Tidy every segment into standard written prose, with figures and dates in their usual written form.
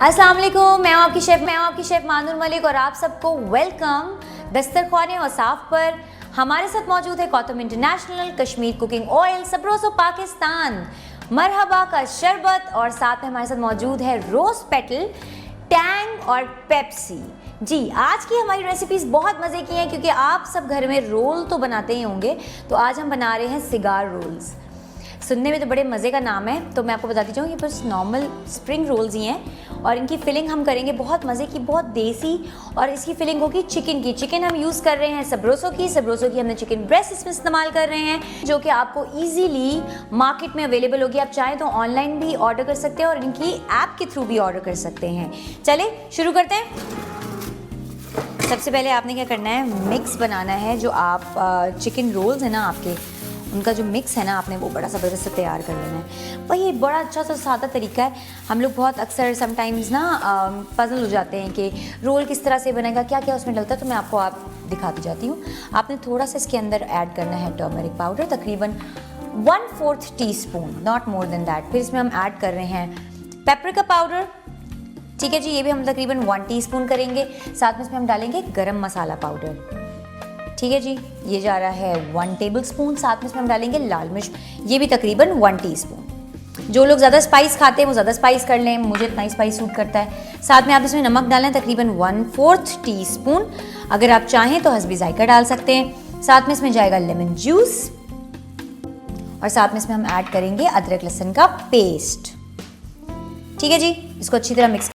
अस्सलाम वालेकुम, मैं हूं आपकी शेफ़ मानुर मलिक और आप सबको वेलकम दस्तरख्वाने वसाफ़ पर। हमारे साथ मौजूद है कौतम इंटरनेशनल, कश्मीर कुकिंग ऑयल, सबरोज़ो पाकिस्तान, मरहबा का शरबत और साथ में हमारे साथ मौजूद है रोज़ पेटल, टैंग और पेप्सी। जी, आज की हमारी रेसिपीज़ बहुत मज़े की हैं क्योंकि आप सब घर में रोल तो बनाते ही होंगे, तो आज हम बना रहे हैं सिगार रोल्स। सुनने में तो बड़े मज़े का नाम है, तो मैं आपको बताती जाऊँ, ये बस नॉर्मल स्प्रिंग रोल्स ही हैं और इनकी फिलिंग हम करेंगे बहुत मज़े की, बहुत देसी। और इसकी फिलिंग होगी चिकन की। चिकन हम यूज़ कर रहे हैं सबरोसो की हमने चिकन ब्रेस्ट इसमें इस्तेमाल कर रहे हैं, जो कि आपको ईजीली मार्केट में अवेलेबल होगी। आप चाहें तो ऑनलाइन भी ऑर्डर कर सकते हैं और इनकी ऐप के थ्रू भी ऑर्डर कर सकते हैं। चले शुरू करते हैं। सबसे पहले आपने क्या करना है, मिक्स बनाना है। जो आप चिकन रोल्स है ना आपके, उनका जो मिक्स है ना, आपने वो बड़ा ज़बरदस्त तैयार कर लेना है। भाई ये बड़ा अच्छा सा सादा तरीका है। हम लोग बहुत अक्सर समटाइम्स ना पजल हो जाते हैं कि रोल किस तरह से बनेगा, क्या क्या उसमें डलता है, तो मैं आपको दिखाती जाती हूँ। आपने थोड़ा सा इसके अंदर ऐड करना है टर्मरिक पाउडर, तकरीबन 1/4 teaspoon, not more than that. फिर इसमें हम ऐड कर रहे हैं पेपरिका पाउडर, ठीक है जी, ये भी हम तकरीबन 1 टीस्पून करेंगे। साथ में इसमें हम डालेंगे गरम मसाला पाउडर, ठीक है जी, ये जा रहा है 1 टेबलस्पून। साथ में इसमें हम डालेंगे लाल मिर्च, ये भी तकरीबन 1 टीस्पून। जो लोग ज़्यादा स्पाइस खाते हैं वो ज़्यादा स्पाइस कर लें, मुझे इतना ही स्पाइस सूट करता है। साथ में आप इसमें नमक डालें तकरीबन 1/4 टीस्पून। अगर आप चाहें तो हस्बी जायका डाल सकते हैं। साथ में इसमें जाएगा लेमन जूस और साथ में इसमें हम ऐड करेंगे अदरक लहसुन का पेस्ट, ठीक है जी। इसको अच्छी तरह मिक्स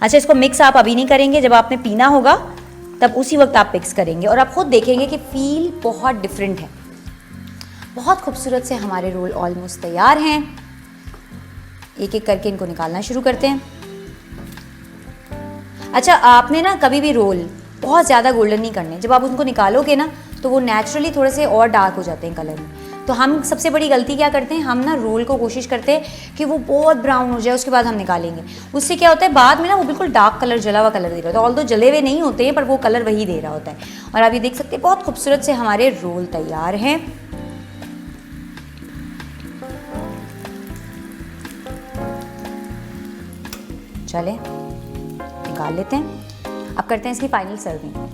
अच्छा, इसको मिक्स आप अभी नहीं करेंगे, जब आपने पीना होगा तब उसी वक्त आप मिक्स करेंगे और आप खुद देखेंगे कि फील बहुत डिफरेंट है। बहुत खूबसूरत से हमारे रोल ऑलमोस्ट तैयार हैं। एक एक करके इनको निकालना शुरू करते हैं। अच्छा, आपने ना कभी भी रोल बहुत ज़्यादा गोल्डन नहीं करने। जब आप उनको निकालोगे ना तो वो नेचुरली थोड़े से और डार्क हो जाते हैं कलर में। तो हम सबसे बड़ी गलती क्या करते हैं, हम ना रोल को कोशिश करते हैं कि वो बहुत ब्राउन हो जाए, उसके बाद हम निकालेंगे। उससे क्या होता है, बाद में ना वो बिल्कुल डार्क कलर, जला हुआ कलर दे रहा होता है। ऑल्दो जले हुए नहीं होते हैं पर वो कलर वही दे रहा होता है। और आप ये देख सकते हैं बहुत खूबसूरत से हमारे रोल तैयार हैं। चलें निकाल लेते हैं। अब करते हैं इसकी फाइनल सर्विंग।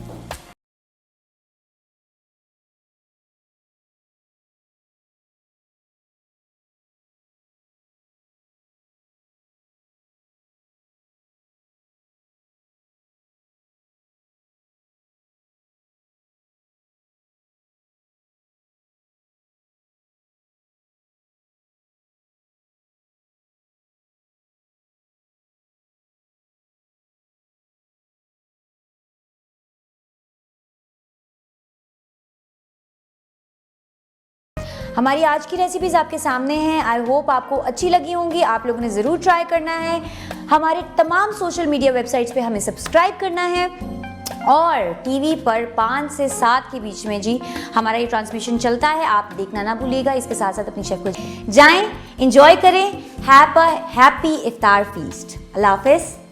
हमारी आज की रेसिपीज़ आपके सामने हैं। आई होप आपको अच्छी लगी होंगी। आप लोगों ने ज़रूर ट्राई करना है। हमारे तमाम सोशल मीडिया वेबसाइट्स पे हमें सब्सक्राइब करना है और टीवी पर 5 से 7 के बीच में जी हमारा ये ट्रांसमिशन चलता है, आप देखना ना भूलिएगा। इसके साथ साथ अपनी शेफ को जाएं, एंजॉय करें। हैप्पी इफ्तार फीस्ट। अल्लाह हाफिज़।